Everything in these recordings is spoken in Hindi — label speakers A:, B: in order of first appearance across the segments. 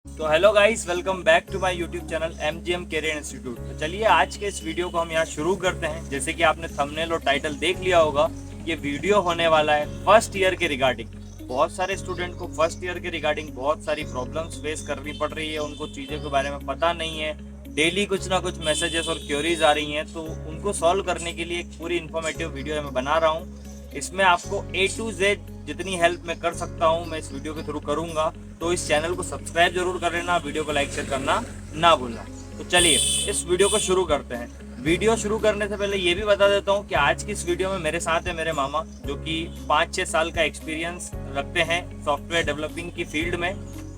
A: तो hello guys, welcome back to my YouTube channel MGM career institute. तो चलिए आज के इस वीडियो को हम यहाँ शुरू करते हैं। जैसे कि आपने थंबनेल और टाइटल देख लिया होगा, ये वीडियो होने वाला है फर्स्ट ईयर के रिगार्डिंग। बहुत सारे स्टूडेंट को फर्स्ट ईयर के रिगार्डिंग बहुत सारी प्रॉब्लम्स फेस करनी पड़ रही है, उनको चीज़ों के बारे में पता नहीं है। डेली कुछ ना कुछ मैसेजेस और क्वेरीज आ रही हैं, तो उनको सॉल्व करने के लिए एक पूरी इन्फॉर्मेटिव वीडियो मैं बना रहा हूँ। इसमें आपको A to Z जितनी हेल्प मैं कर सकता हूँ मैं इस वीडियो के थ्रू करूँगा। तो इस चैनल को सब्सक्राइब जरूर कर लेना, वीडियो को लाइक शेयर करना ना भूलना। तो चलिए इस वीडियो को शुरू करते हैं। वीडियो शुरू करने से पहले ये भी बता देता हूँ कि आज की इस वीडियो में मेरे साथ है मेरे मामा, जो कि 5-6 साल का एक्सपीरियंस रखते हैं सॉफ्टवेयर डेवलपिंग की फील्ड में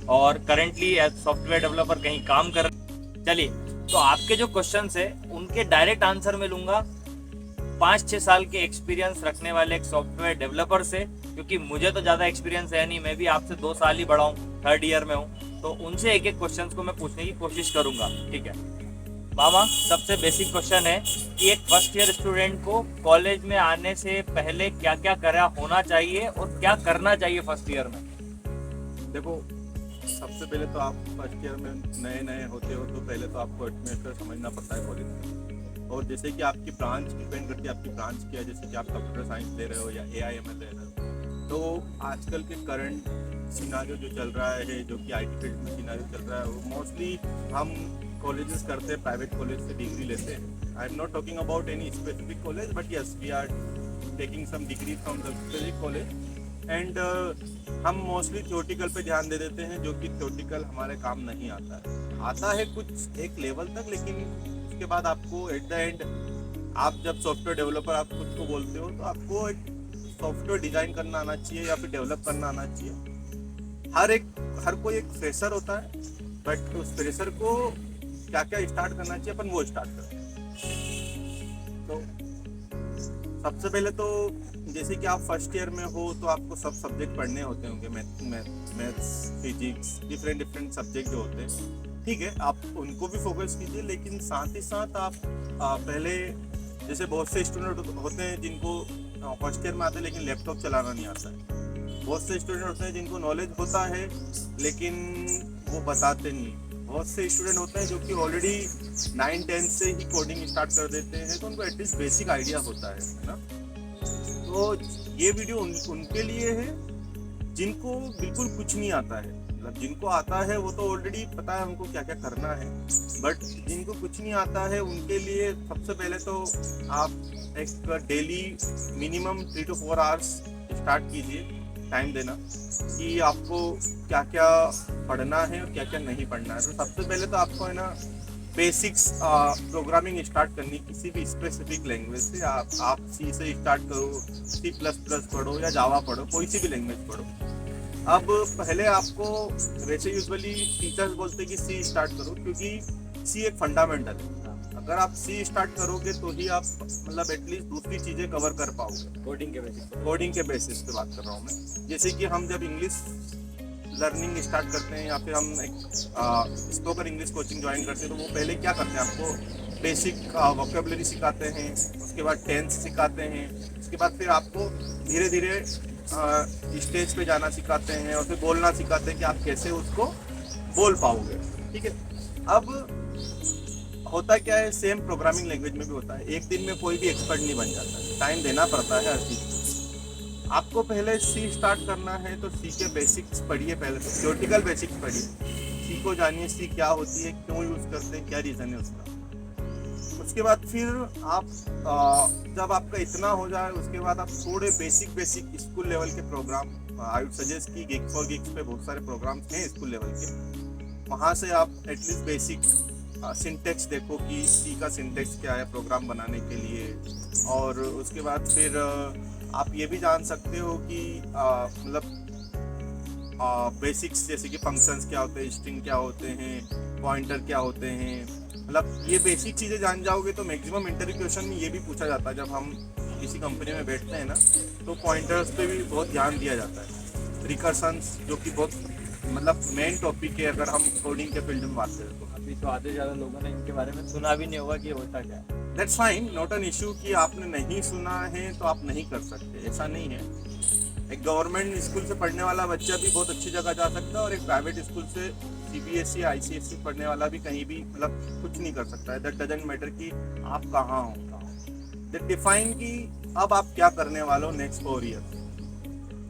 A: और करेंटली एज सॉफ्टवेयर डेवलपर कहीं काम कर। चलिए, तो आपके जो क्वेश्चंस है उनके डायरेक्ट आंसर मैं लूँगा 5-6 साल के एक्सपीरियंस रखने वाले एक सॉफ्टवेयर डेवलपर से, क्योंकि मुझे तो ज़्यादा एक्सपीरियंस है नहीं, मैं भी आपसे 2 साल ही बड़ा हूँ, 3rd ईयर में हूँ। तो उनसे एक एक क्वेश्चंस को मैं पूछने की कोशिश करूँगा। ठीक है मामा, सबसे बेसिक क्वेश्चन है कि एक फर्स्ट ईयर स्टूडेंट को कॉलेज में आने से पहले क्या क्या करा होना चाहिए और क्या करना चाहिए फर्स्ट ईयर में।
B: देखो, सबसे पहले तो आप फर्स्ट ईयर में नए नए होते हो तो पहले तो आपको एटमॉस्फेयर समझना पड़ता है कॉलेज में। और जैसे कि आपकी ब्रांच डिपेंड करती है, आपकी ब्रांच क्या है। जैसे कि आप कंप्यूटर साइंस ले रहे हो या AI/ML ले रहे हो, तो आजकल के करंट सिनारियो जो चल रहा है, जो कि IT फील्ड में सिनारियो चल रहा है, वो मोस्टली हम कॉलेजेस करते हैं, प्राइवेट कॉलेज से डिग्री लेते हैं। I am not talking about any specific college, but yes we are taking some degree from the specific college. And हम मोस्टली थ्योरेटिकल पे ध्यान दे देते हैं, जो कि थ्योरेटिकल हमारे काम नहीं आता है कुछ एक लेवल तक, लेकिन उसके बाद आपको एट द एंड, आप जब सॉफ्टवेयर डेवलपर आप खुद को बोलते हो, तो आपको एक सॉफ्टवेयर डिजाइन करना आना चाहिए या फिर डेवलप करना आना चाहिए। हर कोई एक फ्रेशर होता है, बट उस फ्रेशर को क्या क्या स्टार्ट करना चाहिए अपन वो स्टार्ट करते हैं। तो सबसे पहले तो जैसे कि आप फर्स्ट ईयर में हो तो आपको सब सब्जेक्ट पढ़ने होते होंगे, मैथ्स, फिजिक्स, डिफरेंट सब्जेक्ट जो होते हैं। ठीक है, आप उनको भी फोकस कीजिए, लेकिन साथ ही साथ आप पहले, जैसे बहुत से स्टूडेंट होते हैं जिनको फर्स्ट ईयर में आते हैं लेकिन लैपटॉप चलाना नहीं आता है। बहुत से स्टूडेंट होते हैं जिनको नॉलेज होता है लेकिन वो बताते नहीं। बहुत से स्टूडेंट होते हैं जो कि ऑलरेडी 9-10 से ही कोडिंग स्टार्ट कर देते हैं, तो उनको एटलीस्ट बेसिक आइडिया होता है ना। तो ये वीडियो उनके लिए है जिनको बिल्कुल कुछ नहीं आता है। मतलब जिनको आता है वो तो ऑलरेडी पता है उनको क्या क्या करना है, बट जिनको कुछ नहीं आता है उनके लिए सबसे पहले तो आप एक daily minimum 3 to 4 hours start कीजिए, टाइम देना कि आपको क्या क्या पढ़ना है और क्या क्या नहीं पढ़ना है। तो सबसे पहले तो आपको है ना बेसिक्स प्रोग्रामिंग स्टार्ट करनी, किसी भी स्पेसिफिक लैंग्वेज से। आप C से स्टार्ट करो, C++ पढ़ो या जावा पढ़ो, कोई सी भी लैंग्वेज पढ़ो। अब पहले आपको, वैसे यूजुअली टीचर्स बोलते हैं कि C स्टार्ट करो, क्योंकि C एक फंडामेंटल है। अगर आप C स्टार्ट करोगे तो ही आप मतलब एटलीस्ट दूसरी चीज़ें कवर कर पाओगे। कोडिंग के बेसिस पे बात कर रहा हूँ मैं। जैसे कि हम जब इंग्लिश लर्निंग स्टार्ट करते हैं या फिर हम एक स्पोकन इंग्लिश कोचिंग ज्वाइन करते हैं, तो वो पहले क्या करते हैं, आपको बेसिक वोकेबलरी सिखाते हैं, उसके बाद टेंस सिखाते हैं, उसके बाद फिर आपको धीरे धीरे स्टेज पे जाना सिखाते हैं और फिर बोलना सिखाते हैं कि आप कैसे उसको बोल पाओगे। ठीक है, अब होता क्या है, सेम प्रोग्रामिंग लैंग्वेज में भी होता है। एक दिन में कोई भी एक्सपर्ट नहीं बन जाता है, टाइम देना पड़ता है हर चीज़ को। आपको पहले C स्टार्ट करना है तो C के बेसिक्स पढ़िए, पहले तो थ्योरेटिकल बेसिक्स पढ़िए, C को जानिए, C क्या होती है, क्यों यूज़ करते हैं, क्या रीज़न है उसका। उसके बाद फिर आप जब आपका इतना हो जाए, उसके बाद आप थोड़े बेसिक स्कूल लेवल के प्रोग्राम, आई वुड सजेस्ट कि Geek for Geeks पे बहुत सारे प्रोग्राम्स हैं स्कूल लेवल के, वहाँ से आप एटलीस्ट बेसिक सिंटेक्स देखो कि C का सिंटेक्स क्या है प्रोग्राम बनाने के लिए। और उसके बाद फिर आप ये भी जान सकते हो कि मतलब बेसिक्स, जैसे कि फंक्शंस क्या होते हैं, स्ट्रिंग क्या होते हैं, पॉइंटर क्या होते हैं। मतलब ये बेसिक चीज़ें जान जाओगे तो मैक्सिमम इंटरव्यू क्वेश्चन में ये भी पूछा जाता है। जब हम किसी कंपनी में बैठते हैं ना, तो पॉइंटर्स पे भी बहुत ध्यान दिया जाता है। रिकर्सन्स, जो कि बहुत मतलब मेन टॉपिक है अगर हम कोडिंग के फील्ड में बात करें तो।
A: अभी तो आधे ज़्यादा लोगों ने इनके बारे में सुना भी नहीं होगा कि होता क्या है।
B: That's fine, not an issue कि आपने नहीं सुना है तो आप नहीं कर सकते, ऐसा नहीं है। एक गवर्नमेंट स्कूल से पढ़ने वाला बच्चा भी बहुत अच्छी जगह जा सकता है और एक प्राइवेट स्कूल से CBSE ICSE पढ़ने वाला भी कहीं भी मतलब कुछ नहीं कर सकता है। दैट डजंट मैटर कि आप कहाँ हो, दैट डिफाइन कि अब आप क्या करने वाले हो नेक्स्ट 4 ईयर।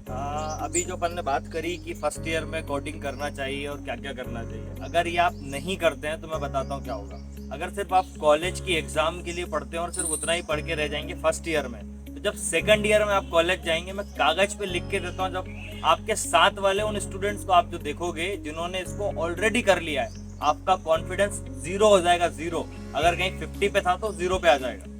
A: अभी जो अपन ने बात करी कि फर्स्ट ईयर में कोडिंग करना चाहिए और क्या क्या करना चाहिए, अगर ये आप नहीं करते हैं तो मैं बताता हूँ क्या होगा। अगर सिर्फ आप कॉलेज की एग्जाम के लिए पढ़ते हैं और सिर्फ उतना ही पढ़ के रह जाएंगे फर्स्ट ईयर में, तो जब सेकंड ईयर में आप कॉलेज जाएंगे, मैं कागज पे लिख के देता हूँ, जब आपके साथ वाले उन स्टूडेंट्स को आप जो देखोगे जिन्होंने इसको ऑलरेडी कर लिया है, आपका कॉन्फिडेंस 0 हो जाएगा, 0। अगर कहीं 50 पे था तो 0 पे आ जाएगा।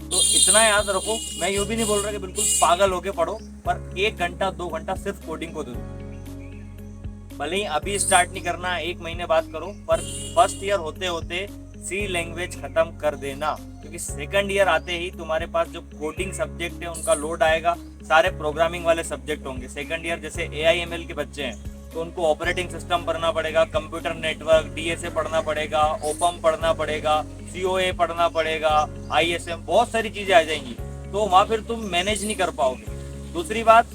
A: तो इतना याद रखो, मैं यूं भी नहीं बोल रहा कि बिल्कुल पागल होके पढ़ो, पर 1 घंटा 2 घंटा सिर्फ कोडिंग को दे दो। भले ही अभी स्टार्ट नहीं करना, 1 महीने बाद करो, पर फर्स्ट ईयर होते होते सी लैंग्वेज खत्म कर देना, क्योंकि सेकंड ईयर आते ही तुम्हारे पास जो कोडिंग सब्जेक्ट है उनका लोड आएगा, सारे प्रोग्रामिंग वाले सब्जेक्ट होंगे। सेकंड ईयर जैसे AI/ML के बच्चे हैं तो उनको ऑपरेटिंग सिस्टम पढ़ना पड़ेगा, कंप्यूटर नेटवर्क, DSA पढ़ना पड़ेगा, ओपम पढ़ना पड़ेगा, COA पढ़ना पड़ेगा, ISM, बहुत सारी चीजें आ जाएंगी, तो वहाँ फिर तुम मैनेज नहीं कर पाओगे। दूसरी बात,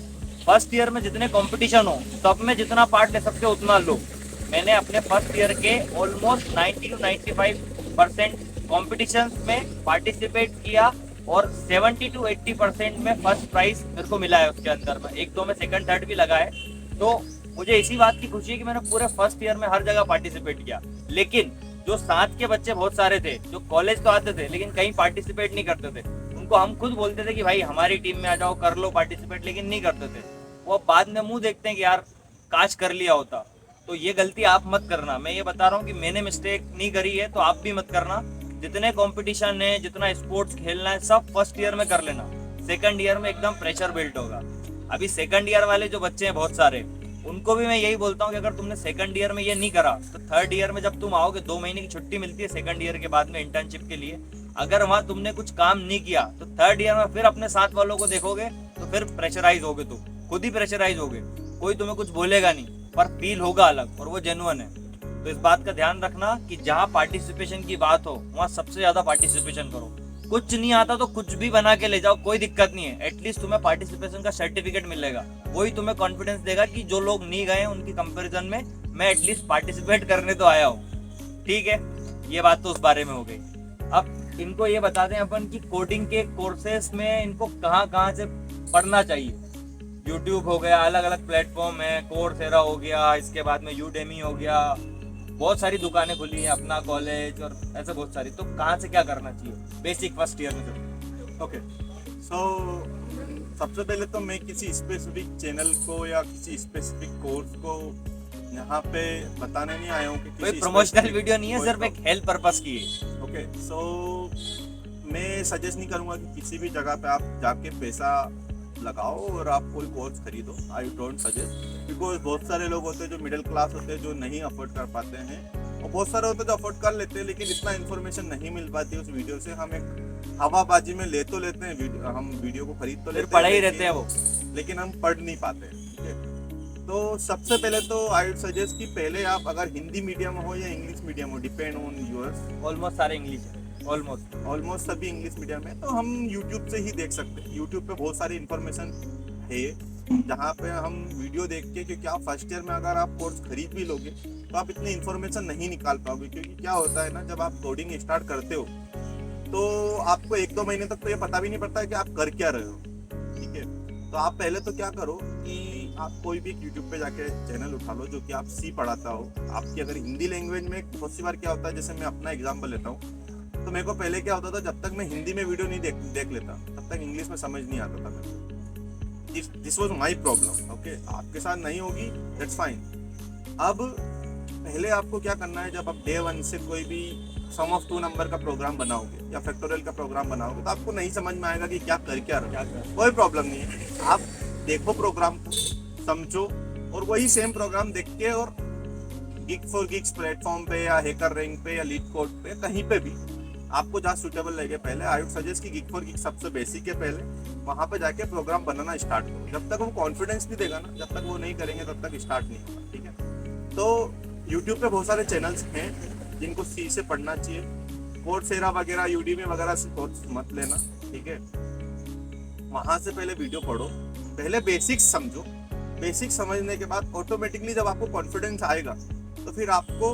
A: फर्स्ट ईयर में जितने कंपटीशन हो सब में जितना पार्ट ले सकते हो उतना लो। मैंने अपने फर्स्ट ईयर के ऑलमोस्ट 90 to 95% कॉम्पिटिशन में पार्टिसिपेट किया और 70 to 80% में फर्स्ट प्राइज मेरे को मिला है। उसके अंदर में 1-2 में सेकंड थर्ड भी लगा है। तो मुझे इसी बात की खुशी है कि मैंने पूरे फर्स्ट ईयर में हर जगह पार्टिसिपेट किया। लेकिन जो साथ के बच्चे बहुत सारे थे जो कॉलेज तो आते थे लेकिन कहीं पार्टिसिपेट नहीं करते थे, उनको हम खुद बोलते थे कि भाई हमारी टीम में आ जाओ, कर लो पार्टिसिपेट, लेकिन नहीं करते थे। वो बाद में मुंह देखते हैं कि यार काश कर लिया होता। तो ये गलती आप मत करना। मैं ये बता रहा हूँ कि मैंने मिस्टेक नहीं करी है तो आप भी मत करना। जितने कंपटीशन है, जितना स्पोर्ट्स खेलना है, सब फर्स्ट ईयर में कर लेना। सेकंड ईयर में एकदम प्रेशर बिल्ड होगा। अभी सेकंड ईयर वाले जो बच्चे हैं बहुत सारे, उनको भी मैं यही बोलता हूँ कि अगर तुमने सेकंड ईयर में ये नहीं करा तो थर्ड ईयर में जब तुम आओगे, 2 महीने की छुट्टी मिलती है सेकंड ईयर के बाद में इंटर्नशिप के लिए, अगर वहां तुमने कुछ काम नहीं किया तो थर्ड ईयर में फिर अपने साथ वालों को देखोगे तो फिर प्रेशराइज होगे, तुम खुद ही प्रेशराइज होगे। कोई तुम्हें कुछ बोलेगा नहीं पर फील होगा अलग, और वो जेन्युइन है। तो इस बात का ध्यान रखना कि जहाँ पार्टिसिपेशन की बात हो वहाँ सबसे ज्यादा पार्टिसिपेशन करो। कुछ नहीं आता तो कुछ भी बना के ले जाओ, कोई दिक्कत नहीं है। एटलीस्ट तुम्हें पार्टिसिपेशन का सर्टिफिकेट मिलेगा, वही तुम्हें कॉन्फिडेंस देगा कि जो लोग नहीं गए उनकी कंपैरिजन में मैं एटलीस्ट पार्टिसिपेट करने तो आया हूँ। ठीक है, ये बात तो उस बारे में हो गई। अब इनको ये बताते हैं अपन कि कोडिंग के कोर्सेस में इनको कहाँ से पढ़ना चाहिए। यूट्यूब हो गया, अलग अलग प्लेटफॉर्म है, कोर्सेरा हो गया, इसके बाद में यूडेमी हो गया, बहुत सारी दुकानें खुली हैं, अपना कॉलेज और ऐसे बहुत सारी। तो कहाँ से क्या करना चाहिए बेसिक फर्स्ट ईयर में?
B: ओके, सो सबसे पहले तो मैं किसी स्पेसिफिक चैनल को या किसी स्पेसिफिक कोर्स को यहाँ पे बताने नहीं आया हूँ कि
A: कोई प्रमोशनल वीडियो नहीं है, सिर्फ एक हेल्प पर्पस की है।
B: ओके, सो मैं सजेस्ट नहीं करूँगा कि किसी भी जगह पे आप जाके पैसा लगाओ और आप कोई कोर्स खरीदो। आई डोंट सजेस्ट, बिकॉज बहुत सारे लोग होते हैं जो मिडिल क्लास होते हैं जो नहीं अफोर्ड कर पाते हैं, और बहुत सारे होते हैं जो अफोर्ड कर लेते हैं लेकिन इतना इन्फॉर्मेशन नहीं मिल पाती उस वीडियो से। हम एक हवाबाजी में ले तो लेते हैं, हम वीडियो को खरीद तो लेते हैं,
A: पढ़े ही रहते हैं वो,
B: लेकिन हम पढ़ नहीं पाते हैं। ठीक है, तो सबसे पहले तो आई वुड सजेस्ट कि पहले आप अगर हिंदी मीडियम हो या इंग्लिश मीडियम हो, डिपेंड ऑन यूअर्स।
A: ऑलमोस्ट सारे इंग्लिश है,
B: ऑलमोस्ट सभी इंग्लिश मीडियम है, तो हम यूट्यूब से ही देख सकते हैं। यूट्यूब पे बहुत सारी इन्फॉर्मेशन है जहाँ पे हम वीडियो देख के, क्योंकि आप फर्स्ट ईयर में अगर आप कोर्स खरीद भी लोगे तो आप इतनी इन्फॉर्मेशन नहीं निकाल पाओगे। क्योंकि क्या होता है ना, जब आप कोडिंग स्टार्ट करते हो तो आपको 1-2 महीने तक तो ये पता भी नहीं पड़ता है कि आप कर क्या रहे हो। ठीक है, तो आप पहले तो क्या करो कि आप कोई भी यूट्यूब पे जाके चैनल उठा लो जो कि आप सी पढ़ाता हो। आपकी अगर हिंदी लैंग्वेज में बहुत सी बार क्या होता है, जैसे मैं अपना एग्जाम्पल लेता हूँ, तो मेरे को पहले क्या होता था, जब तक मैं हिंदी में वीडियो नहीं देख लेता तब तक इंग्लिश में समझ नहीं आता था मेरे को। This was my problem. Okay, आपके साथ नहीं होगी, दैट्स फाइन। अब पहले आपको क्या करना है, जब आप डे 1 से कोई भी सम ऑफ 2 नंबर का प्रोग्राम बनाओगे या फैक्टोरियल का प्रोग्राम बनाओगे तो आपको नहीं समझ में आएगा कि क्या कर क्या रहा है। कोई प्रॉब्लम नहीं है, आप देखो प्रोग्राम को, समझो, और वही सेम प्रोग्राम देख के और गिग फॉर गिग्स प्लेटफॉर्म पे या हैकर रैंक पे या लीड कोड पे कहीं पे भी आपको जहाँ सुटेबल लगे, पहले आई वुड सजेस्ट कि गिग फॉर गिग्स सबसे बेसिक है, पहले वहाँ पे जाके प्रोग्राम बनाना स्टार्ट करो। जब तक वो कॉन्फिडेंस नहीं देगा ना, जब तक वो नहीं करेंगे तब तक स्टार्ट नहीं होगा। ठीक है, तो यूट्यूब पे बहुत सारे चैनल्स हैं जिनको सी से पढ़ना चाहिए। कोर्सेरा वगैरह, यूडीमी वगैरह से कोर्स मत लेना। ठीक है, वहाँ से पहले वीडियो पढ़ो, पहले बेसिक्स समझो। बेसिक्स समझने के बाद ऑटोमेटिकली जब आपको कॉन्फिडेंस आएगा तो फिर आपको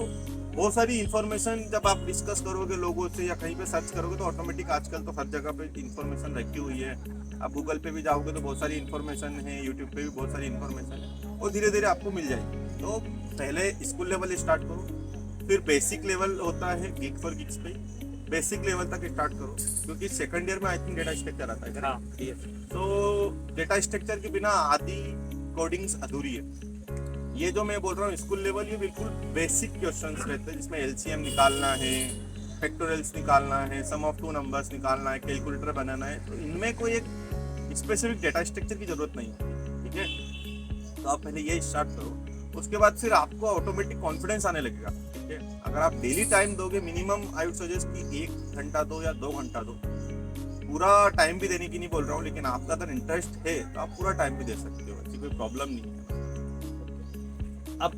B: बहुत सारी इन्फॉर्मेशन जब आप डिस्कस करोगे लोगों से या कहीं पे सर्च करोगे तो ऑटोमेटिक आजकल तो हर जगह पे इन्फॉर्मेशन रखी हुई है। आप गूगल पे भी जाओगे तो बहुत सारी इन्फॉर्मेशन है, यूट्यूब पे भी बहुत सारी इन्फॉर्मेशन है और धीरे धीरे आपको मिल जाएगी। तो पहले स्कूल लेवल स्टार्ट करो, फिर बेसिक लेवल होता है गीक फॉर गिग्स पे, बेसिक लेवल तक स्टार्ट करो क्योंकि सेकंड ईयर में आई थिंक डेटा स्ट्रक्चर आता है।
A: हाँ,
B: तो डेटा स्ट्रक्चर के बिना आधी कोडिंग्स अधूरी है। ये जो मैं बोल रहा हूँ स्कूल लेवल, ये बिल्कुल बेसिक क्वेश्चंस रहते हैं जिसमें एलसीएम निकालना है, फैक्टोरियल्स निकालना है, सम ऑफ टू नंबर्स निकालना है, कैलकुलेटर बनाना है। तो इनमें कोई एक स्पेसिफिक डेटा स्ट्रक्चर की जरूरत नहीं है, ठीक है। तो आप पहले ये स्टार्ट करो, उसके बाद फिर आपको ऑटोमेटिक कॉन्फिडेंस आने लगेगा, ठीक है। अगर आप डेली टाइम दोगे, मिनिमम आई वुड सजेस्ट कि 1 घंटा दो या 2 घंटा दो। पूरा टाइम भी देने की नहीं बोल रहा हूँ, लेकिन आपका अगर इंटरेस्ट है तो आप पूरा टाइम भी दे सकते हो, ऐसी कोई प्रॉब्लम नहीं है।
A: अब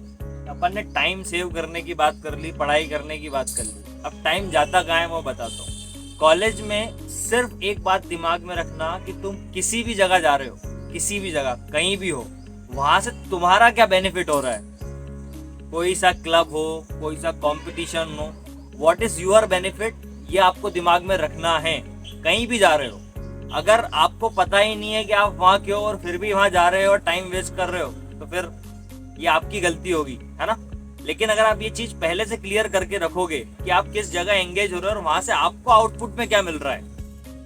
A: अपन ने टाइम सेव करने की बात कर ली, पढ़ाई करने की बात कर ली, अब टाइम जाता कहाँ है वो बताता हूँ। कॉलेज में सिर्फ एक बात दिमाग में रखना कि तुम किसी भी जगह जा रहे हो, किसी भी जगह कहीं भी हो, वहां से तुम्हारा क्या बेनिफिट हो रहा है। कोई सा क्लब हो, कोई सा कंपटीशन हो, व्हाट इज योर बेनिफिट, ये आपको दिमाग में रखना है। कहीं भी जा रहे हो, अगर आपको पता ही नहीं है कि आप वहां क्यों और फिर भी वहां जा रहे हो और टाइम वेस्ट कर रहे हो, तो फिर ये आपकी गलती होगी, है ना। लेकिन अगर आप ये चीज पहले से क्लियर करके रखोगे कि आप किस जगह एंगेज हो रहे हो और वहां से आपको आउटपुट में क्या मिल रहा है,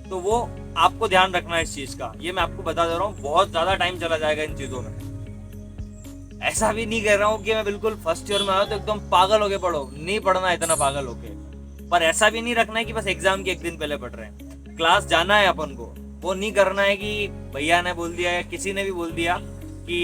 A: तो वो आपको ध्यान रखना है इस चीज का। ये मैं आपको बता दे रहा हूँ, बहुत ज्यादा टाइम चला जाएगा इन चीजों में। ऐसा भी नहीं कह रहा हूँ कि मैं बिल्कुल फर्स्ट ईयर में आया तो एकदम पागल होके पढ़ो, नहीं पढ़ना इतना पागल होके, पर ऐसा भी नहीं रखना है कि बस एग्जाम के एक दिन पहले पढ़ रहे हैं। क्लास जाना है अपन को, वो नहीं करना है कि भैया ने बोल दिया या किसी ने भी बोल दिया कि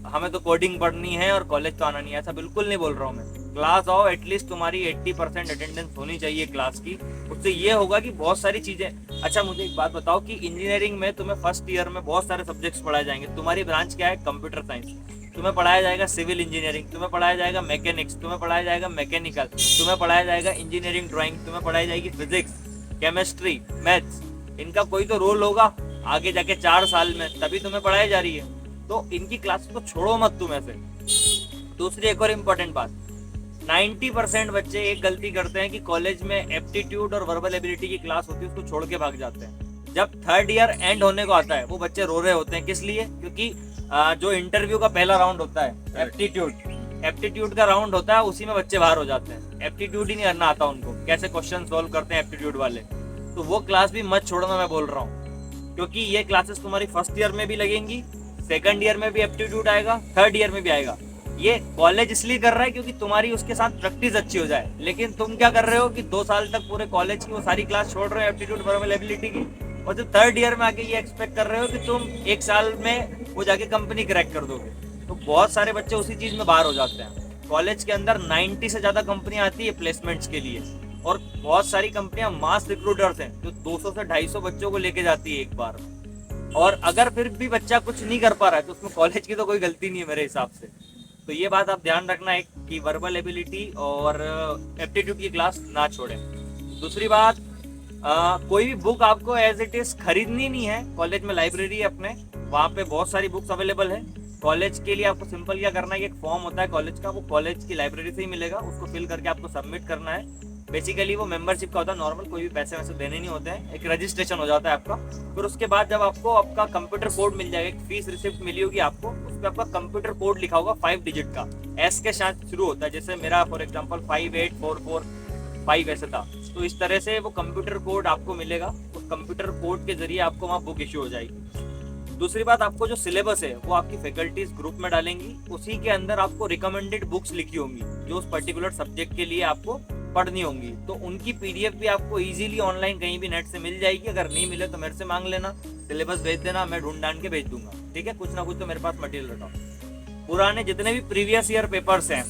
A: हमें तो कोडिंग पढ़नी है और कॉलेज तो आना नहीं है। ऐसा बिल्कुल नहीं बोल रहा हूँ मैं। क्लास आओ, एटलीस्ट तुम्हारी 80% अटेंडेंस होनी चाहिए क्लास की। उससे ये होगा कि बहुत सारी चीजें। अच्छा मुझे एक बात बताओ कि इंजीनियरिंग में तुम्हें फर्स्ट ईयर में बहुत सारे सब्जेक्ट्स पढ़ाए जाएंगे। तुम्हारी ब्रांच क्या है? Computer science. तुम्हें पढ़ाया जाएगा सिविल इंजीनियरिंग, तुम्हें पढ़ाया जाएगा मैकेनिक्स, तुम्हें पढ़ाया जाएगा मैकेनिकल, तुम्हें पढ़ाया जाएगा इंजीनियरिंग ड्राइंग, तुम्हें पढ़ाई जाएगी फिजिक्स, केमिस्ट्री, मैथ्स। इनका कोई तो रोल होगा आगे जाके 4 साल में, तभी तुम्हें पढ़ाई जा रही है। तो इनकी क्लास को छोड़ो मत तुम ऐसे। दूसरी एक और इम्पोर्टेंट बात, 90% बच्चे एक गलती करते हैं कि कॉलेज में एप्टीट्यूड और वर्बल एबिलिटी की क्लास होती है, उसको छोड़ के भाग जाते हैं। जब थर्ड ईयर एंड होने को आता है, वो बच्चे रो रहे होते हैं। किस लिए? क्योंकि जो इंटरव्यू का पहला राउंड होता है एप्टीट्यूड का राउंड होता है, उसी में बच्चे बाहर हो जाते हैं। एप्टीट्यूड ही नहीं करना आता उनको, कैसे क्वेश्चन सॉल्व करते हैं एप्टीट्यूड वाले। तो वो क्लास भी मत छोड़ना, मैं बोल रहा हूँ, क्योंकि ये क्लासेस तुम्हारी फर्स्ट ईयर में भी लगेंगी, सेकंड ईयर में भी एप्टीट्यूड आएगा, थर्ड ईयर में भी आएगा। ये कॉलेज इसलिए कर रहा है क्योंकि तुम्हारी उसके साथ प्रैक्टिस अच्छी हो जाए। लेकिन तुम क्या कर रहे हो कि 2 साल तक पूरे कॉलेज की वो सारी क्लास छोड़ रहे हो एप्टीट्यूड वर्बल एबिलिटी की, और जब थर्ड ईयर में आके ये एक्सपेक्ट कर रहे हो कि तुम 1 साल में वो जाके कंपनी क्रैक कर दोगे। तो बहुत सारे बच्चे उसी चीज में बाहर हो जाते हैं। कॉलेज के अंदर 90 से ज्यादा कंपनियां आती है प्लेसमेंट्स के लिए, और बहुत सारी कंपनियां मास रिक्रूटर्स हैं जो 200 से 250 बच्चों को लेके जाती है एक बार। और अगर फिर भी बच्चा कुछ नहीं कर पा रहा है तो उसमें कॉलेज की तो कोई गलती नहीं है मेरे हिसाब से। तो ये बात आप ध्यान रखना है कि वर्बल एबिलिटी और एप्टीट्यूड की क्लास ना छोड़ें। दूसरी बात, कोई भी बुक आपको एज इट इज खरीदनी नहीं है। कॉलेज में लाइब्रेरी है अपने, वहाँ पे बहुत सारी बुक्स अवेलेबल है। कॉलेज के लिए आपको सिंपल क्या करना है, एक फॉर्म होता है कॉलेज का, वो कॉलेज की लाइब्रेरी से ही मिलेगा, उसको फिल करके आपको सबमिट करना है। बेसिकली वो मेंबरशिप का होता है, नॉर्मल कोई भी पैसे वैसे देने नहीं होते हैं, एक रजिस्ट्रेशन हो जाता है आपका। फिर उसके बाद जब आपको आपका कंप्यूटर कोड मिल जाएगा, एक फीस रिसिप्ट मिली होगी आपको, उस पर आपका कंप्यूटर कोड लिखा होगा 5 डिजिट का, एस के साथ शुरू होता है। जैसे मेरा फॉर एग्जांपल 58445 ऐसे था, तो इस तरह से वो कंप्यूटर कोड आपको मिलेगा। उस कंप्यूटर कोड के जरिए आपको वहाँ बुक इश्यू हो जाएगी। दूसरी बात, आपको जो सिलेबस है वो आपकी फैकल्टीज ग्रुप में डालेंगी, उसी के अंदर आपको रिकमेंडेड बुक्स लिखी होंगी जो उस पर्टिकुलर सब्जेक्ट के लिए आपको पढ़नी होंगी। तो उनकी पीडीएफ भी आपको इजीली ऑनलाइन कहीं भी नेट से मिल जाएगी। अगर नहीं मिले तो मेरे से मांग लेना, सिलेबस भेज देना, मैं ढूंढ ढांड के भेज दूंगा, ठीक है। कुछ ना कुछ तो मेरे पास मटेरियल रखा। पुराने जितने भी प्रीवियस ईयर पेपर्स हैं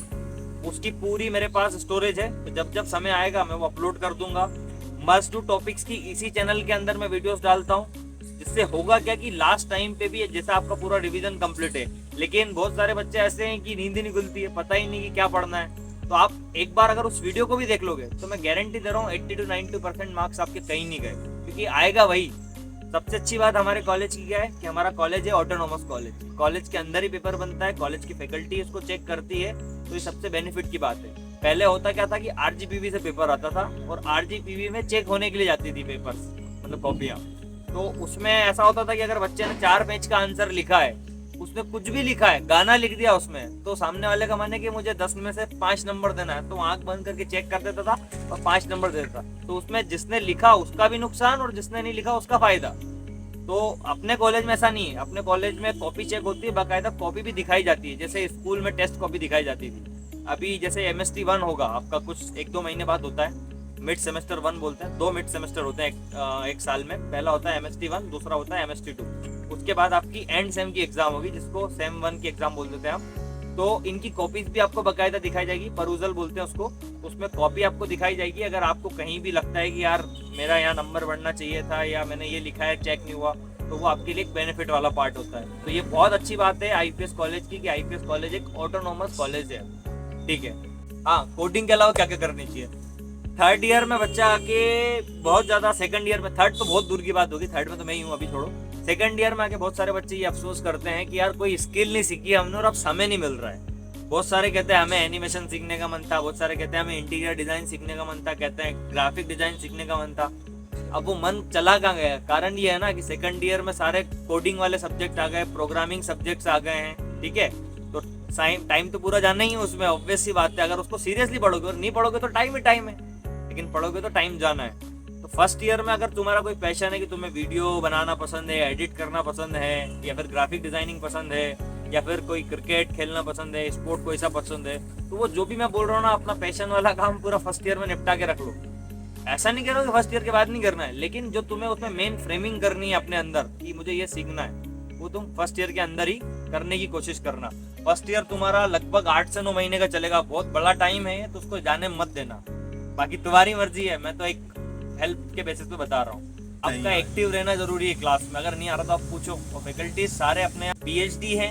A: उसकी पूरी मेरे पास स्टोरेज है, तो जब जब समय आएगा मैं वो अपलोड कर दूंगा। मस्ट डू टॉपिक्स की इसी चैनल के अंदर मैं वीडियोस डालता हूँ, जिससे होगा क्या कि लास्ट टाइम पे भी जैसा आपका पूरा रिवीजन कंप्लीट है, लेकिन बहुत सारे बच्चे ऐसे हैं कि नींद ही नहीं खुलती है, पता ही नहीं कि क्या पढ़ना है। तो आप एक बार अगर उस वीडियो को भी देख लोगे तो मैं गारंटी दे रहा हूँ 80 to 90% मार्क्स आपके कहीं नहीं गए, क्योंकि आएगा वही। सबसे अच्छी बात हमारे कॉलेज की क्या है कि हमारा कॉलेज है ऑटोनोमस कॉलेज। कॉलेज के अंदर ही पेपर बनता है, कॉलेज की फैकल्टी इसको चेक करती है तो ये सबसे बेनिफिट की बात है। पहले होता क्या था कि आरजीपीवी से पेपर आता था और आरजीपीवी में चेक होने के लिए जाती थी पेपर्स, मतलब कॉपियाँ। तो उसमें ऐसा होता था कि अगर बच्चे ने 4 पेज का आंसर लिखा है, उसने कुछ भी लिखा है, गाना लिख दिया उसमें, तो सामने वाले का माने कि मुझे 10 में से 5 नंबर देना है, तो आंख बंद करके चेक कर देता था और 5 नंबर दे देता। तो उसमें जिसने लिखा उसका भी नुकसान और जिसने नहीं लिखा उसका फायदा। तो अपने कॉलेज में ऐसा नहीं है, अपने कॉलेज में कॉपी चेक होती है, बाकायदा कॉपी भी दिखाई जाती है, जैसे स्कूल में टेस्ट कॉपी दिखाई जाती थी। अभी जैसे MST 1 होगा आपका, कुछ 1-2 महीने बाद होता है, मिड सेमेस्टर 1 बोलते हैं। 2 मिड सेमेस्टर होते हैं एक साल में। पहला होता है MST 1, दूसरा होता है MST 2। उसके बाद आपकी एंड सेम की एग्जाम होगी, जिसको सेम 1 की एग्जाम बोल देते हैं हम। तो इनकी कॉपीज भी आपको बाकायदा दिखाई जाएगी, परूजल बोलते हैं उसको। उसमें कॉपी आपको दिखाई जाएगी। अगर आपको कहीं भी लगता है कि यार मेरा यहाँ नंबर बढ़ना चाहिए था या मैंने ये लिखा है चेक नहीं हुआ, तो वो आपके लिए एक बेनिफिट वाला पार्ट होता है। तो ये बहुत अच्छी बात है IPS कॉलेज की, कि IPS कॉलेज एक ऑटोनोमस कॉलेज है, ठीक है। हाँ, कोडिंग के अलावा क्या क्या करनी चाहिए? 3rd ईयर में बच्चा आके बहुत ज्यादा, 2nd ईयर में, 3rd तो बहुत दूर की बात होगी, 3rd में तो मैं ही हूँ अभी, छोड़ो। 2nd ईयर में आके बहुत सारे बच्चे ये अफसोस करते हैं कि यार कोई स्किल नहीं सीखी हमने और अब समय नहीं मिल रहा है। बहुत सारे कहते हैं हमें एनिमेशन सीखने का मन था, बहुत सारे कहते हैं हमें इंटीरियर डिजाइन सीखने का मन था, कहते हैं ग्राफिक डिजाइन सीखने का मन था। अब वो मन चला कहाँ गया? कारण ये है ना कि 2nd ईयर में सारे कोडिंग वाले सब्जेक्ट आ गए, प्रोग्रामिंग सब्जेक्ट्स आ गए हैं, ठीक है। तो टाइम तो पूरा जाना ही है उसमें, ऑब्वियस सी बात है। अगर उसको सीरियसली पढ़ोगे और नहीं पढ़ोगे तो टाइम ही टाइम है, लेकिन पढ़ोगे तो टाइम जाना है। तो 1st ईयर में अगर तुम्हारा कोई पैशन है कि तुम्हें वीडियो बनाना पसंद है, एडिट करना पसंद है, या फिर ग्राफिक डिजाइनिंग पसंद है, या फिर कोई क्रिकेट खेलना पसंद है, स्पोर्ट कोई सा पसंद है, तो वो जो भी मैं बोल रहा हूँ ना, अपना पैशन वाला काम पूरा 1st ईयर में निपटा के रख लो। ऐसा नहीं कह रहा हूँ कि 1st ईयर के बाद नहीं करना है, लेकिन जो तुम्हें उसमें मेन फ्रेमिंग करनी है अपने अंदर कि मुझे ये सीखना है, वो तुम 1st ईयर के अंदर ही करने की कोशिश करना। 1st ईयर तुम्हारा लगभग 8 से 9 महीने का चलेगा, बहुत बड़ा टाइम है, तो उसको जाने मत देना। बाकी तुम्हारी मर्जी है, मैं तो एक हेल्प के बेसिस पे बता रहा हूँ। आपका एक्टिव रहना जरूरी है क्लास में। अगर नहीं आ रहा तो आप पूछो, और फैकल्टीज सारे अपने PhD है,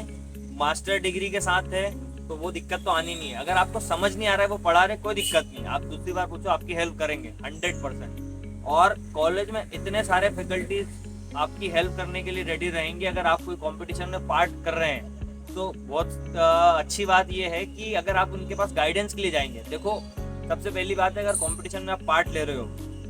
A: मास्टर डिग्री के साथ है, तो वो दिक्कत तो आनी नहीं है। अगर आपको समझ नहीं आ रहा है वो पढ़ा रहे, कोई दिक्कत नहीं, आप दूसरी बार पूछो, आपकी हेल्प करेंगे 100%। और कॉलेज में इतने सारे फैकल्टीज आपकी हेल्प करने के लिए रेडी रहेंगे। अगर आप कोई कंपटीशन में पार्ट कर रहे हैं तो बहुत अच्छी बात यह है कि अगर आप उनके पास गाइडेंस के लिए जाएंगे। देखो, सबसे पहली बात है, अगर कंपटीशन में आप पार्ट ले रहे हो,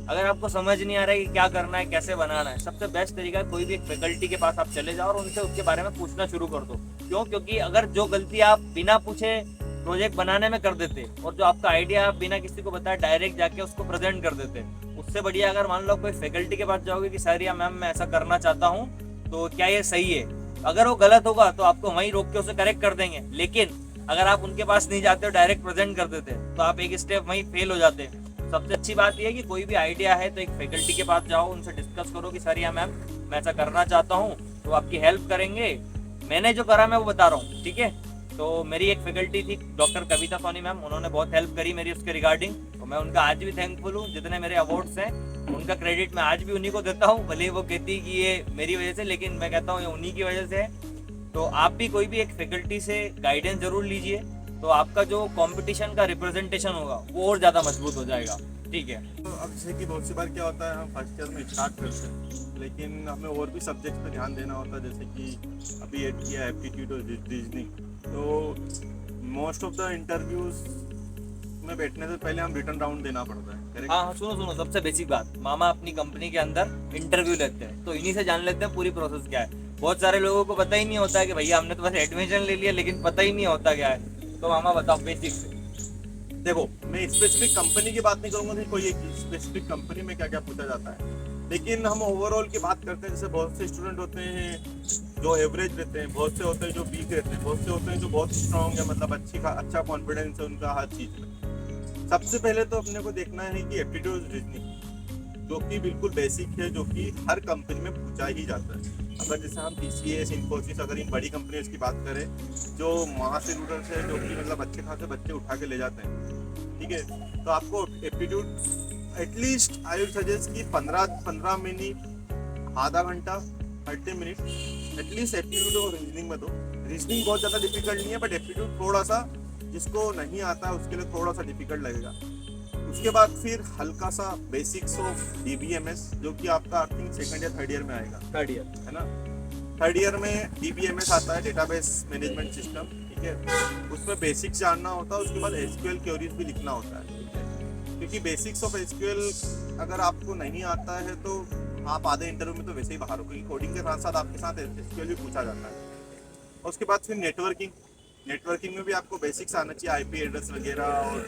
A: अगर आपको समझ नहीं आ रहा है कि क्या करना है, कैसे बनाना है, सबसे बेस्ट तरीका है कोई भी एक फैकल्टी के पास आप चले जाओ और उनसे उसके बारे में पूछना शुरू कर दो। क्यों? क्योंकि अगर जो गलती आप बिना पूछे प्रोजेक्ट बनाने में कर देते और जो आपका आइडिया आप बिना किसी को बताए डायरेक्ट जाके उसको प्रेजेंट कर देते, उससे बढ़िया अगर मान लो कोई फैकल्टी के पास जाओगे कि सर या मैम मैं ऐसा करना चाहता हूँ, तो क्या ये सही है? अगर वो गलत होगा तो आपको वहीं रोक के उसे करेक्ट कर देंगे। लेकिन अगर आप उनके पास नहीं जाते हो, डायरेक्ट प्रेजेंट कर देते, तो आप एक स्टेप वहीं फेल हो जाते। सबसे अच्छी बात यह है कि कोई भी आइडिया है तो एक फैकल्टी के पास जाओ, उनसे डिस्कस करो कि सर या मैम मैं ऐसा करना चाहता हूँ, तो आपकी हेल्प करेंगे। मैंने जो करा मैं वो बता रहा हूँ, ठीक है। तो मेरी एक फैकल्टी थी डॉक्टर कविता सोनी मैम, उन्होंने बहुत हेल्प करी मेरी उसके रिगार्डिंग, तो मैं उनका आज भी थैंकफुल हूँ। जितने मेरे अवार्ड्स हैं उनका क्रेडिट मैं आज भी उन्हीं को देता हूँ, भले ही वो कहती कि ये मेरी वजह से, लेकिन मैं कहता हूँ ये उन्हीं की वजह से है। तो आप भी कोई भी एक फैकल्टी से गाइडेंस जरूर लीजिए, तो आपका जो कंपटीशन का रिप्रेजेंटेशन होगा वो और ज़्यादा मजबूत हो जाएगा, ठीक है।
B: तो अब जैसे कि बहुत सी बार क्या होता है, हम 1st ईयर में स्टार्ट करते हैं, लेकिन हमें और भी सब्जेक्ट पे ध्यान देना होता है। जैसे कि अभी ऐड किया एप्टीट्यूड और रीजनिंग, तो मोस्ट ऑफ द इंटरव्यूज में बैठने से पहले हम रिटर्न राउंड देना पड़ता है, करेक्ट?
A: हाँ, सुनो, सबसे बेसिक बात, मामा अपनी कंपनी के अंदर इंटरव्यू लेते हैं, तो इन्हीं से जान लेते हैं पूरी प्रोसेस क्या है। बहुत सारे लोगों को पता ही नहीं होता है कि भैया हमने तो बस एडमिशन ले लिया, लेकिन पता ही नहीं होता क्या है। तो मामा बताओ बेसिक से।
B: देखो, मैं स्पेसिफिक कंपनी की बात नहीं करूंगा कि कोई एक स्पेसिफिक कंपनी में क्या क्या पूछा जाता है, लेकिन हम ओवरऑल की बात करते हैं। जैसे बहुत से स्टूडेंट होते हैं जो एवरेज रहते हैं, बहुत से होते हैं जो वीक रहते हैं, बहुत से होते हैं जो बहुत स्ट्रॉन्ग है, मतलब अच्छा कॉन्फिडेंस है उनका हर चीज़ में। सबसे पहले तो अपने को देखना है कि एप्टीट्यूड रीजनिंग, जो कि बिल्कुल बेसिक है, जो कि हर कंपनी में पूछा ही जाता है। अगर जैसे हम TCS, इन्फोसिस, अगर इन बड़ी कंपनीज की बात करें, जो वहाँ से रूटर्स है, जो कि मतलब अच्छे खासे बच्चे उठा के ले जाते हैं, ठीक है। तो आपको aptitude at least I will suggest कि 15 मिनट, आधा घंटा, 30 मिनट एटलीस्ट एप्टीट्यूड और रीजनिंग में दो। रीजनिंग बहुत ज़्यादा डिफिकल्ट नहीं है, बट एप्टीट्यूड थोड़ा सा, जिसको नहीं आता है उसके लिए थोड़ा सा डिफिकल्ट लगेगा। उसके बाद फिर हल्का सा बेसिक्स ऑफ DBMS, जो कि आपका आई थिंक 2nd या 3rd ईयर में आएगा।
A: 3rd ईयर
B: है ना। 3rd ईयर में DBMS आता है, डेटाबेस मैनेजमेंट सिस्टम। ठीक है, उसमें बेसिक्स जानना होता है, उसके बाद एसक्यूएल क्वेरीज भी लिखना होता है, ठीक है। क्योंकि बेसिक्स ऑफ एसक्यूएल अगर आपको नहीं आता है तो आप आधे इंटरव्यू में तो वैसे ही बाहर हो, क्योंकि कोडिंग के साथ साथ आपके साथ एसक्यूएल भी पूछा जाता है। और उसके बाद फिर नेटवर्किंग में भी आपको बेसिक्स आना चाहिए, आईपी एड्रेस वगैरह और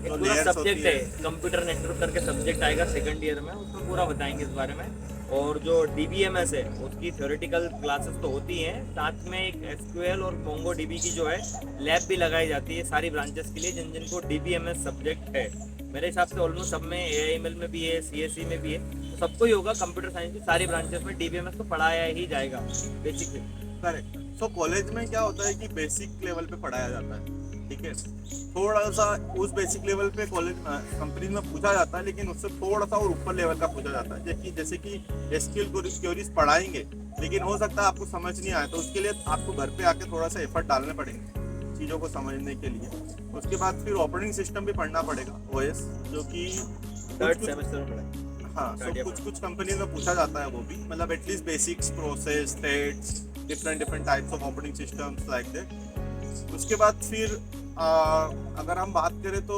B: जो
A: पूरा
B: लेयर्स होती
A: सब्जेक्ट है, कंप्यूटर नेटवर्क करके सब्जेक्ट आएगा सेकंड ईयर में, उसमें पूरा बताएंगे इस बारे में। और जो DBMS है उसकी थ्योरेटिकल क्लासेस तो होती हैं, साथ में एक SQL और MongoDB की जो है लैब भी लगाई जाती है सारी ब्रांचेस के लिए जिनको DBMS सब्जेक्ट है। मेरे हिसाब से ऑलमोस्ट सब में AIML में भी है, CSE में भी है, तो सबको ही होगा। कंप्यूटर साइंस की सारी ब्रांचेस में DBMS तो पढ़ाया ही जाएगा बेसिकली।
B: करेक्ट। सो कॉलेज में क्या होता है कि बेसिक लेवल पे पढ़ाया जाता है, ठीक है। थोड़ा सा उस बेसिक लेवल पे कॉलेज कंपनी में पूछा जाता है, लेकिन उससे थोड़ा सा और ऊपर लेवल का पूछा जाता है। जैसे कि एसक्यूएल क्वेरीज पढ़ाएंगे, लेकिन हो सकता है आपको समझ नहीं आए, तो उसके लिए आपको घर पे आके थोड़ा सा एफर्ट डालने पड़ेंगे चीज़ों को समझने के लिए। उसके बाद फिर ऑपरेटिंग सिस्टम भी पढ़ना पड़ेगा, OS, जो कि
A: थर्ड सेमेस्टर में पढ़ा।
B: हाँ, so कुछ कंपनी में पूछा जाता है वो भी, मतलब at least basics, process, threads, different types of operating systems like that. उसके बाद फिर अगर हम बात करें तो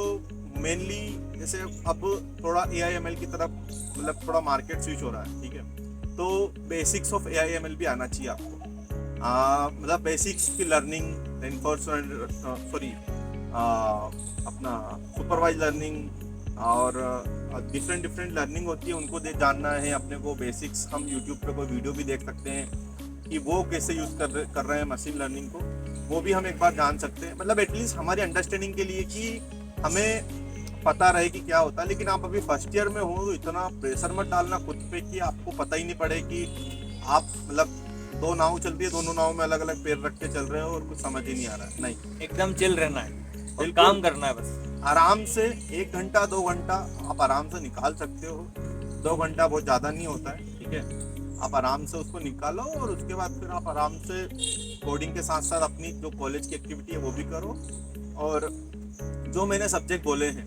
B: मेनली जैसे अब थोड़ा AIML की तरफ मतलब थोड़ा मार्केट स्विच हो रहा है, ठीक है। तो बेसिक्स ऑफ AIML भी आना चाहिए आपको, मतलब बेसिक्स की लर्निंग, अपना सुपरवाइज लर्निंग और डिफरेंट लर्निंग होती है, उनको जानना है अपने को। बेसिक्स हम यूट्यूब पे कोई वीडियो भी देख सकते हैं कि वो कैसे यूज़ कर रहे हैं मशीन लर्निंग को, वो भी हम एक बार जान सकते हैं, मतलब एटलीस्ट हमारी अंडरस्टैंडिंग के लिए कि हमें पता रहे कि क्या होता है। लेकिन आप अभी फर्स्ट ईयर में हो तो इतना प्रेशर मत डालना खुद पे कि आपको पता ही नहीं पड़े कि आप मतलब दो नाव चल रही है, दोनों नाव में अलग अलग पैर रख के चल रहे हो और कुछ समझ ही नहीं आ रहा है। नहीं,
A: एकदम चिल रहना है और
B: बिल्कुल।
A: काम करना है बस।
B: आराम से 1 घंटा 2 घंटा आप आराम से निकाल सकते हो। 2 घंटा बहुत ज़्यादा नहीं होता है, ठीक है। आप आराम से उसको निकालो और उसके बाद फिर आप आराम से कोडिंग के साथ साथ अपनी जो कॉलेज की एक्टिविटी है वो भी करो। और जो मैंने सब्जेक्ट बोले हैं,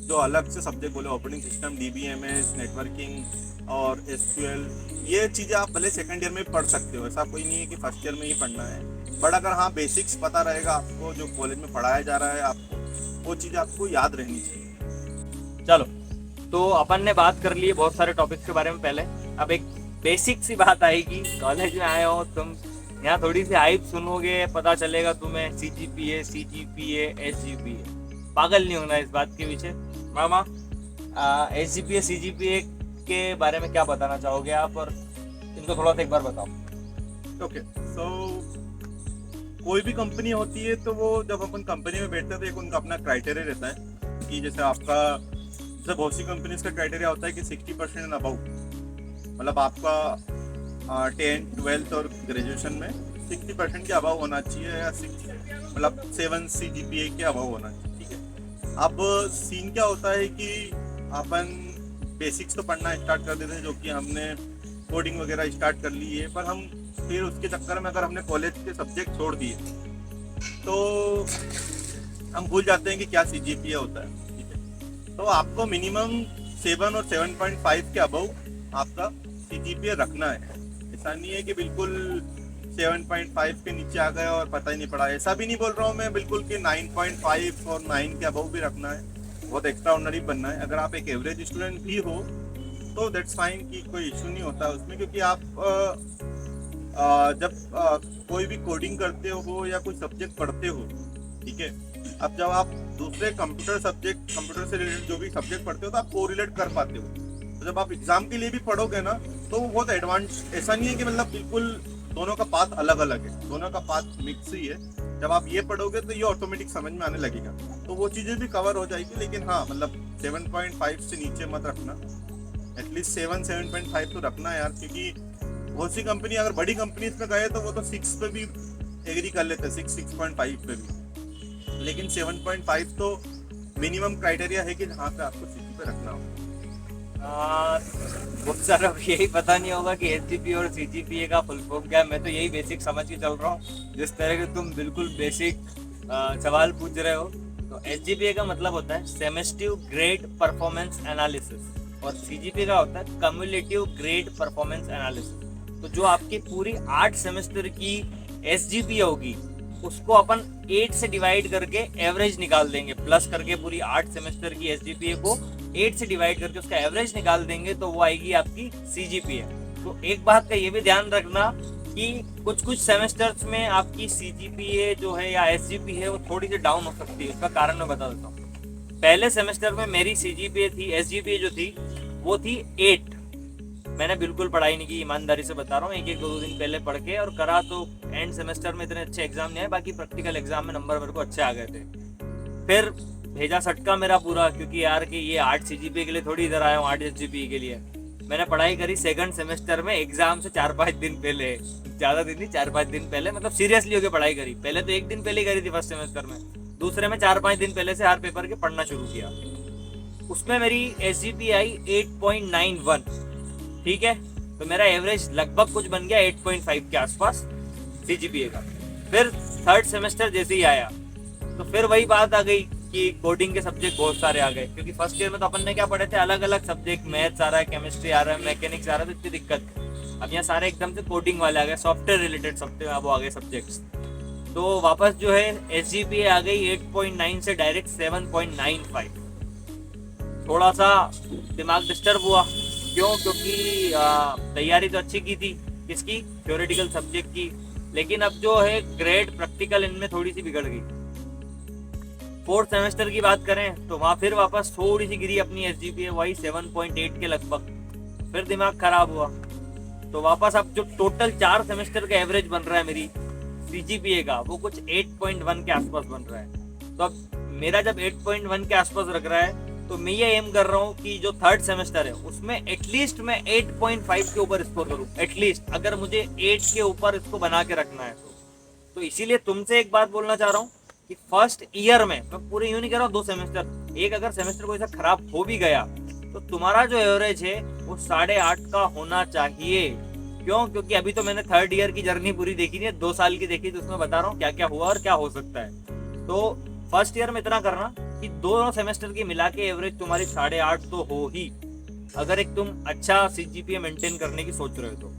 B: जो अलग से सब्जेक्ट बोले, ऑपरेटिंग सिस्टम, DBMS, नेटवर्किंग और SQL, ये चीज़ें आप भले सेकंड ईयर में पढ़ सकते हो, ऐसा कोई नहीं है कि फर्स्ट ईयर में ही पढ़ना है। बट अगर हाँ बेसिक्स पता रहेगा आपको, जो कॉलेज में पढ़ाया जा रहा है आपको, वो चीज़ आपको याद रहनी चाहिए।
A: चलो, तो अपन ने बात कर ली है बहुत सारे टॉपिक्स के बारे में पहले। अब एक बेसिक सी बात आएगी, कॉलेज में आए हो तुम, यहाँ थोड़ी सी हाइप सुनोगे, पता चलेगा तुम्हें CGPA, SGPA। पागल नहीं होना इस बात के पीछे। मामा, SGPA, CGPA के बारे में क्या बताना चाहोगे आप, और इनको थोड़ा सा एक बार बताओ।
B: ओके, सो कोई भी कंपनी होती है तो वो जब अपन कंपनी में बैठते हैं तो एक उनका अपना क्राइटेरिया रहता है कि जैसे आपका, जैसे बहुत सी कंपनीज का क्राइटेरिया होता है कि 60% एंड अबव, मतलब आपका 10, 12 और ग्रेजुएशन में 60% के अबव होना चाहिए, या मतलब 7 CGPA के अबव होना चाहिए, ठीक है। अब सीन क्या होता है कि अपन बेसिक्स तो पढ़ना स्टार्ट कर देते हैं, जो कि हमने कोडिंग वगैरह स्टार्ट कर ली है, पर हम फिर उसके चक्कर में अगर हमने कॉलेज के सब्जेक्ट छोड़ दिए तो हम भूल जाते हैं कि क्या CGPA होता है, ठीक है। तो आपको मिनिमम 7 और 7.5 के अबव आपका CGPA रखना है। ऐसा नहीं है कि बिल्कुल 7.5 के नीचे आ गए और पता ही नहीं पड़ा। ऐसा भी नहीं बोल रहा हूँ मैं बिल्कुल कि 9.5 और 9 के अबव भी रखना है, बहुत एक्स्ट्रा ऑर्डिनरी बनना है। अगर आप एक एवरेज स्टूडेंट भी हो तो दैट्स फाइन, कि कोई इशू नहीं होता उसमें, क्योंकि आप जब कोई भी कोडिंग करते हो या कोई सब्जेक्ट पढ़ते हो, ठीक है, अब जब आप दूसरे कंप्यूटर से रिलेटेड जो भी सब्जेक्ट पढ़ते हो तो आप कोरिलेट कर पाते हो। तो जब आप एग्जाम के लिए भी पढ़ोगे ना तो वो बहुत एडवांस, ऐसा नहीं है कि मतलब बिल्कुल दोनों का पाथ अलग अलग है, दोनों का पाथ मिक्स ही है। जब आप ये पढ़ोगे तो ये ऑटोमेटिक समझ में आने लगेगा, तो वो चीज़ें भी कवर हो जाएगी। लेकिन हाँ, मतलब 7.5 से नीचे मत रखना, एटलीस्ट 7.5 तो रखना यार, क्योंकि बहुत सी कंपनी, अगर बड़ी कंपनीज में गए तो वो तो 6 पे भी एग्री कर लेते हैं, 6.5 पे भी। लेकिन 7.5 तो मिनिमम क्राइटेरिया है कि जहाँ पे आपको CGPA पे रखना हो।
A: बहुत सारा यही पता नहीं होगा कि SGPA और CGPA का फुल फॉर्म क्या है। मैं तो यही बेसिक समझ के चल रहा हूँ, जिस तरह के तुम बिल्कुल बेसिक सवाल पूछ रहे हो। तो SGPA का मतलब होता है सेमेस्टिव ग्रेड परफॉर्मेंस एनालिसिस, और CGPA का होता है कम्युलेटिव ग्रेड परफॉर्मेंस एनालिसिस। तो जो आपकी पूरी 8 सेमेस्टर की SGPA होगी उसको अपन 8 से डिवाइड करके एवरेज निकाल देंगे, प्लस करके पूरी 8 सेमेस्टर की एसजीपीए को 8 से डिवाइड करके उसका एवरेज निकाल देंगे तो वो आएगी आपकी सीजीपीए। तो एक बात का ये भी ध्यान रखना कि कुछ कुछ सेमेस्टर्स में आपकी सीजीपीए जो है या एसजीपीए है वो थोड़ी सी डाउन हो सकती है। उसका कारण मैं बता देता हूँ। पहले सेमेस्टर में मेरी सीजीपीए थी, एसजीपीए जो थी वो थी 8। मैंने बिल्कुल पढ़ाई नहीं की, ईमानदारी से बता रहा हूँ। एक दो दिन पहले पढ़ के और करा तो एंड सेमेस्टर में इतने अच्छे एग्जाम नहीं आए, बाकी प्रैक्टिकल एग्जाम में नंबर मेरे को अच्छे आ गए थे। फिर भेजा सटका मेरा पूरा, क्योंकि यार कि ये 8 सीजीपीए के लिए थोड़ी इधर आया हूँ, 8 एसजीपीए के लिए। मैंने पढ़ाई करी सेकंड सेमेस्टर में एग्जाम से 4-5 दिन पहले, ज़्यादा दिन नहीं 4-5 दिन पहले, मतलब सीरियसली होकर पढ़ाई करी। पहले तो 1 दिन पहले ही करी थी फर्स्ट सेमेस्टर में, दूसरे में 4-5 दिन पहले से हर पेपर के पढ़ना शुरू किया। उसमें मेरी एसजीपीए आई 8.91, ठीक है। तो मेरा एवरेज लगभग कुछ बन गया 8.5 के आसपास सीजीपीए का। फिर थर्ड सेमेस्टर जैसे ही आया तो फिर वही बात आ गई कि कोडिंग के सब्जेक्ट बहुत सारे आ गए, क्योंकि फर्स्ट ईयर में तो अपन ने क्या पढ़े थे, अलग अलग सब्जेक्ट, मैथ्स आ रहा है, केमिस्ट्री आ रहा है, मैकेनिक्स आ रहा है, तो इतनी दिक्कत। अब यहाँ सारे एकदम से कोडिंग वाले आ गए, सॉफ्टवेयर रिलेटेड सॉफ्टवेयर वो आ गए सब्जेक्ट्स। तो वापस जो है एसजीपीए आ गई 8.9 से डायरेक्ट 7.95। थोड़ा सा दिमाग डिस्टर्ब हुआ, क्यों? क्योंकि तैयारी तो अच्छी की थी, किसकी? थ्योरेटिकल सब्जेक्ट की, लेकिन अब जो है ग्रेड प्रैक्टिकल इनमें थोड़ी सी बिगड़ गई। फोर्थ सेमेस्टर की बात करें तो वहाँ फिर वापस थोड़ी सी गिरी अपनी एसजीपीए, वही 7.8 के लगभग। फिर दिमाग खराब हुआ तो वापस अब जो टोटल 4 सेमेस्टर का एवरेज बन रहा है मेरी सीजीपीए का, वो कुछ 8.1 के आसपास बन रहा है। तो अब मेरा जब 8.1 के आसपास रख रहा है तो मैं ये एम कर रहा हूँ कि जो थर्ड सेमेस्टर है उसमें एटलीस्ट मैं 8.5 के ऊपर स्कोर करूँ, एटलीस्ट, अगर मुझे 8 के ऊपर इसको बना के रखना है तो इसीलिए तुमसे एक बात बोलना चाह रहा हूँ कि फर्स्ट ईयर में, मैं पूरे यूं नहीं कह रहा हूँ 2 सेमेस्टर, एक अगर सेमेस्टर कोई सा खराब हो भी गया तो तुम्हारा जो एवरेज है वो 8.5 का होना चाहिए। क्यों? क्योंकि अभी तो मैंने थर्ड ईयर की जर्नी पूरी देखी नहीं है, 2 साल की देखी, तो उसमें बता रहा हूँ क्या क्या हुआ और क्या हो सकता है। तो फर्स्ट ईयर में इतना करना कि 2 सेमेस्टर की मिला के एवरेज तुम्हारी 8.5 तो हो ही, अगर एक तुम अच्छा सीजीपीए मेंटेन करने की सोच रहे हो तो।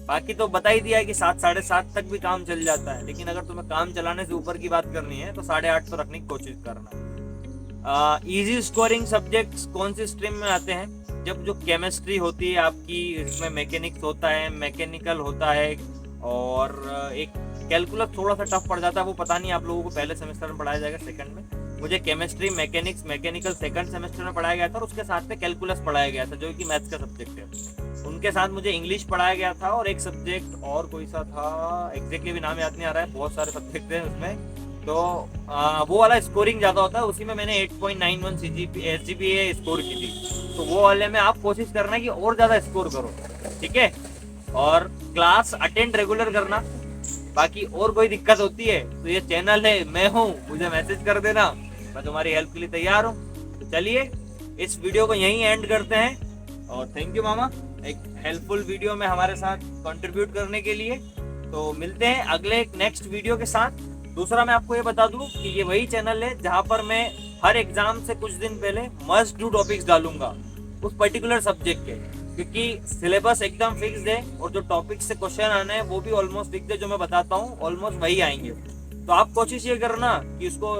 A: बाकी तो बता ही दिया है कि 7-7.5 तक भी काम चल जाता है, लेकिन अगर तुम्हें काम चलाने से ऊपर की बात करनी है तो 8.5 तो रखने की कोशिश करना। इजी स्कोरिंग सब्जेक्ट्स कौन सी स्ट्रीम में आते हैं? जब जो केमिस्ट्री होती है आपकी, इसमें मैकेनिक्स होता है, मैकेनिकल होता है, और एक कैलकुलस थोड़ा सा टफ पड़ जाता है, वो पता नहीं आप लोगों को पहले सेमेस्टर में पढ़ाया जाएगा, सेकंड में। मुझे chemistry, mechanics, mechanical second semester में पढ़ाया गया था, और उसके साथ में कैलकुलस पढ़ाया गया था जो कि मैथ्स का सब्जेक्ट है। उनके साथ मुझे इंग्लिश पढ़ाया गया था, और एक सब्जेक्ट और कोई सा था, एग्जैक्टली भी नाम याद नहीं आ रहा है, बहुत सारे सब्जेक्ट हैं उसमें। तो वो वाला स्कोरिंग ज़्यादा होता है, उसी में मैंने 8.91 एसजीपीए स्कोर की थी। तो वो वाले में आप कोशिश करना कि और ज़्यादा स्कोर करो, ठीक है। और क्लास अटेंड रेगुलर करना। बाकी और कोई दिक्कत होती है तो ये चैनल है, मैं हूँ, मुझे मैसेज कर देना, मैं तुम्हारी हेल्प के लिए तैयार हूँ। तो चलिए इस वीडियो को यहीं एंड करते हैं, और थैंक यू मामा एक हेल्पफुल वीडियो में हमारे साथ कंट्रीब्यूट करने के लिए। तो मिलते हैं अगले एक नेक्स्ट वीडियो के साथ। दूसरा मैं आपको ये बता दूं कि ये वही चैनल है जहां पर मैं हर एग्जाम से कुछ दिन पहले मस्ट डू टॉपिक्स डालूंगा उस पर्टिकुलर सब्जेक्ट के, क्योंकि सिलेबस एकदम फिक्स है और जो टॉपिक से क्वेश्चन आने हैं वो भी ऑलमोस्ट फिक्स है। जो मैं बताता हूँ ऑलमोस्ट वही आएंगे। तो आप कोशिश ये करना कि उसको,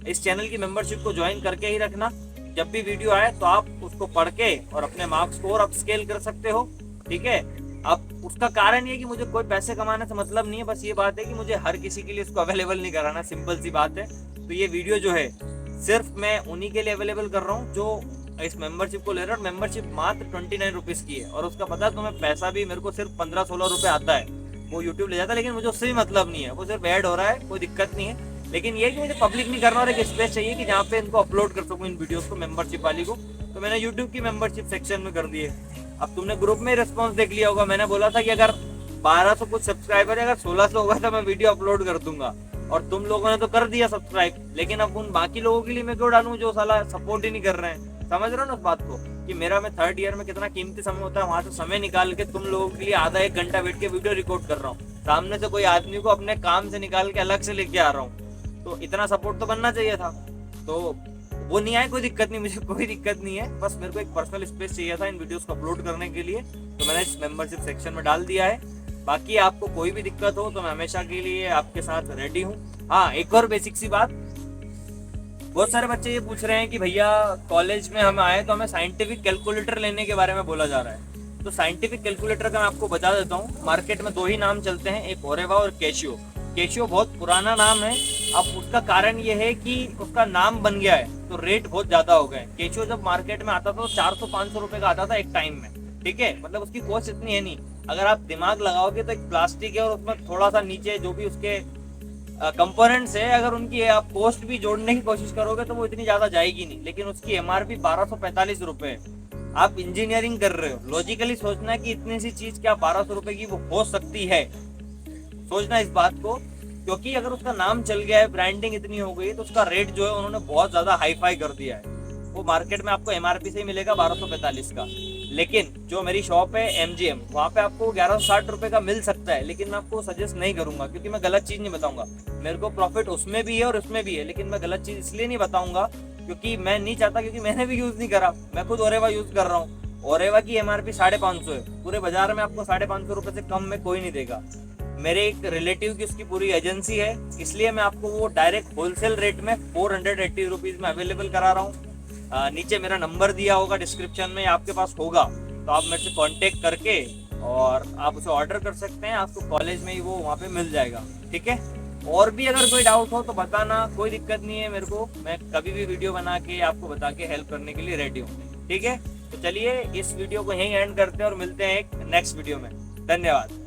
A: इस चैनल की मेंबरशिप को ज्वाइन करके ही रखना। जब भी वीडियो आए तो आप उसको पढ़ के और अपने मार्क्स को और अपस्केल कर सकते हो, ठीक है। अब उसका कारण ये कि मुझे कोई पैसे कमाने से मतलब नहीं है, बस ये बात है कि मुझे हर किसी के लिए इसको अवेलेबल नहीं कराना, सिंपल सी बात है। तो ये वीडियो जो है सिर्फ मैं उन्हीं के लिए अवेलेबल कर रहा हूँ जो इस मेंबरशिप को ले रहे हैं। मेंबरशिप मात्र 29 रुपीज़ की है, और उसका पता है तुम्हें, पैसा भी मेरे को सिर्फ 15-16 रुपये आता है, वो यूट्यूब ले जाता है, लेकिन मुझे उससे भी मतलब नहीं है, वो सिर्फ ऐड हो रहा है, कोई दिक्कत नहीं है। लेकिन ये कि मुझे पब्लिक नहीं करना और एक स्पेस चाहिए कि जहाँ पे इनको अपलोड कर सकूँ इन वीडियोस को, मेंबरशिप वाली को। तो मैंने यूट्यूब की मेंबरशिप सेक्शन में कर दी है। अब तुमने ग्रुप में रिस्पॉन्स देख लिया होगा, मैंने बोला था कि अगर 1200 कुछ सब्सक्राइबर है, अगर 1600 होगा तो मैं वीडियो अपलोड कर दूंगा, और तुम लोगों ने तो कर दिया सब्सक्राइब। लेकिन अब उन बाकी लोगों के लिए मैं क्यों डालूं जो साला सपोर्ट ही नहीं कर रहे हैं? समझ रहे हो ना उस बात को, कि मेरा मैं थर्ड ईयर में कितना कीमती समय होता है, वहां से समय निकाल के तुम लोगों के लिए आधा 1 घंटा बैठ के वीडियो रिकॉर्ड कर रहा हूँ, सामने से कोई आदमी को अपने काम से निकाल के अलग से लेके आ रहा हूँ। तो इतना सपोर्ट तो बनना चाहिए था। तो वो नहीं आए, कोई दिक्कत नहीं, मुझे कोई दिक्कत नहीं है, बस मेरे को एक पर्सनल स्पेस चाहिए था इन वीडियोस को अपलोड करने के लिए, तो मैंने इस मेंबरशिप सेक्शन में डाल दिया है। बाकी आपको कोई भी दिक्कत हो तो मैं हमेशा के लिए आपके साथ रेडी हूँ। हाँ, एक और बेसिक सी बात, बहुत सारे बच्चे ये पूछ रहे हैं कि भैया कॉलेज में हम आए तो हमें साइंटिफिक कैलकुलेटर लेने के बारे में बोला जा रहा है। तो साइंटिफिक कैलकुलेटर का मैं आपको बता देता हूँ, मार्केट में दो ही नाम चलते हैं, एक ओरेवा और कैशियो। कैशियो बहुत पुराना नाम है। अब उसका कारण ये है कि उसका नाम बन गया है तो रेट बहुत ज्यादा हो गए। कैशियो जब मार्केट में आता था तो 400-500 रुपए का आता था एक टाइम में, ठीक है, मतलब उसकी कॉस्ट इतनी है नहीं। अगर आप दिमाग लगाओगे तो एक प्लास्टिक है और उसमें थोड़ा सा नीचे जो भी उसके कंपोनेंट्स है, अगर उनकी आप कॉस्ट भी जोड़ने की कोशिश करोगे तो वो इतनी ज्यादा जाएगी नहीं। लेकिन उसकी एमआरपी 1245 रुपए है। आप इंजीनियरिंग कर रहे हो, लॉजिकली सोचना कि इतनी सी चीज क्या 1200 रुपए की वो हो सकती है, सोचना इस बात को। क्योंकि अगर उसका नाम चल गया है, ब्रांडिंग इतनी हो गई है, तो उसका रेट जो है उन्होंने बहुत ज्यादा हाई फाई कर दिया है। वो मार्केट में आपको एमआरपी से ही मिलेगा 1245 का। लेकिन जो मेरी शॉप है एमजीएम, वहाँ पे आपको 1160 रुपए का मिल सकता है। लेकिन मैं आपको सजेस्ट नहीं करूंगा क्योंकि मैं गलत चीज नहीं बताऊंगा। मेरे को प्रॉफिट उसमें भी है और उसमें भी है, लेकिन मैं गलत चीज इसलिए नहीं बताऊंगा क्योंकि मैं नहीं चाहता, क्योंकि मैंने भी यूज नहीं करा। मैं खुद ओरेवा यूज कर रहा हूँ। ओरेवा की एमआरपी 550 है। पूरे बाजार में आपको 550 रुपए से कम में कोई नहीं देगा। मेरे एक रिलेटिव की उसकी पूरी एजेंसी है, इसलिए मैं आपको वो डायरेक्ट होलसेल रेट में 480 रुपीज में अवेलेबल करा रहा हूँ। नीचे मेरा नंबर दिया होगा डिस्क्रिप्शन में, आपके पास होगा तो आप मेरे से कांटेक्ट करके और आप उसे ऑर्डर कर सकते हैं। आपको कॉलेज में ही वो वहाँ पे मिल जाएगा, ठीक है। और भी अगर कोई डाउट हो तो बताना, कोई दिक्कत नहीं है मेरे को। मैं कभी भी वीडियो बना के आपको बता के हेल्प करने के लिए रेडी हूँ, ठीक है। तो चलिए इस वीडियो को यहीं एंड करते हैं और मिलते हैं एक नेक्स्ट वीडियो में। धन्यवाद।